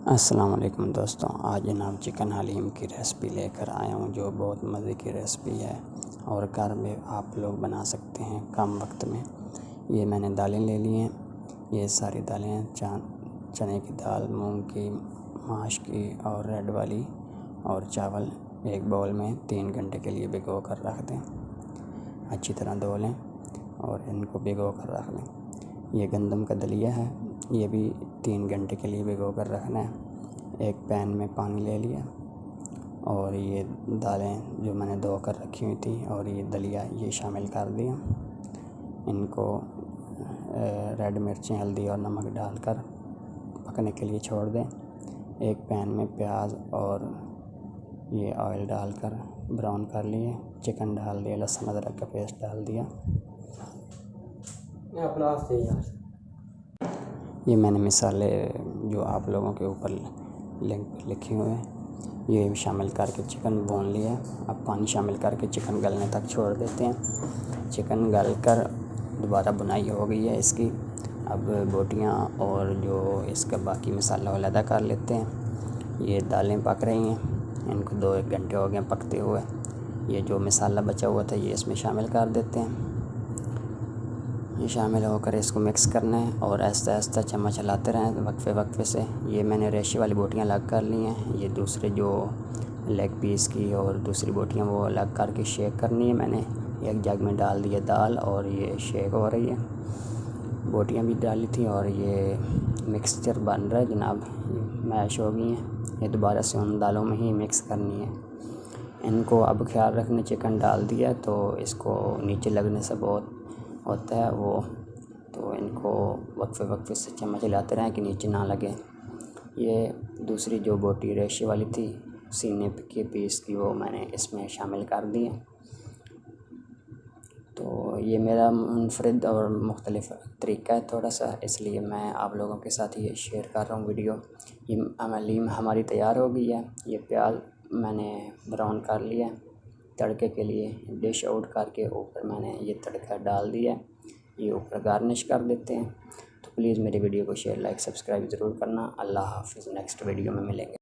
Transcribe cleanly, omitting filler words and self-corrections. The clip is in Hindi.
अस्सलाम वालेकुम दोस्तों, आज जनाब चिकन हलीम की रेसिपी लेकर आया हूँ जो बहुत मज़े की रेसिपी है और घर में आप लोग बना सकते हैं कम वक्त में। ये मैंने दालें ले ली हैं। ये सारी दालें हैं, चने की दाल, मूंग की, माश की और रेड वाली, और चावल एक बाउल में 3 घंटे के लिए भिगो कर रख दें। अच्छी तरह धो लें और इनको भिगो कर रख लें। ये गंदम का दलिया है, ये भी 3 घंटे के लिए भिगो कर रखना है। एक पैन में पानी ले लिया और ये दालें जो मैंने धो कर रखी हुई थी और ये दलिया ये शामिल कर दिया। इनको रेड मिर्चें, हल्दी और नमक डालकर पकने के लिए छोड़ दें। एक पैन में प्याज और ये ऑयल डालकर ब्राउन कर लिए। चिकन डाल दिया, लहसुन अदरक का पेस्ट डाल दिया। ये मैंने मिसाले जो आप लोगों के ऊपर लिंक पर लिखे हुए हैं ये शामिल करके चिकन भून लिया। अब पानी शामिल करके चिकन गलने तक छोड़ देते हैं। चिकन गल कर दोबारा बुनाई हो गई है इसकी। अब बोटियाँ और जो इसका बाकी मसाला अलग कर लेते हैं। ये दालें पक रही हैं, इनको 2-1 घंटे हो गए पकते हुए। ये जो मसाला बचा हुआ था ये इसमें शामिल कर देते हैं। ये शामिल होकर इसको मिक्स करना है और आहिस्ता आहिस्ता चम्मच चलाते रहें वक्फे वक्फे से। ये मैंने रेशे वाली बोटियाँ अलग कर ली हैं। ये दूसरे जो लेग पीस की और दूसरी बोटियाँ वो अलग करके शेक करनी है। मैंने एक जग में डाल दिया दाल और ये शेक हो रही है। बोटियाँ भी डाली थी और ये मिक्सचर बन रहा है जनाब, मैश हो गई हैं। ये दोबारा से उन दालों में ही मिक्स करनी है। इनको अब ख्याल रखना, चिकन डाल दिया तो इसको नीचे लगने से बहुत होता है वो, तो इनको वक्फे वक्फे से चम्मच हिलाते रहें कि नीचे ना लगे। ये दूसरी जो बोटी रेशे वाली थी सीने के पीस की वो मैंने इसमें शामिल कर दिए। तो ये मेरा मुनफरिद और मुख्तलिफ तरीका है थोड़ा सा, इसलिए मैं आप लोगों के साथ ये शेयर कर रहा हूँ वीडियो। ये हलीम हमारी तैयार हो गई है। ये प्याज मैंने ब्राउन कर लिया तड़के के लिए। डिश आउट करके ऊपर मैंने ये तड़का डाल दिया। ये ऊपर गार्निश कर देते हैं। तो प्लीज़ मेरी वीडियो को शेयर, लाइक, सब्सक्राइब ज़रूर करना। अल्लाह हाफ़िज़, नेक्स्ट वीडियो में मिलेंगे।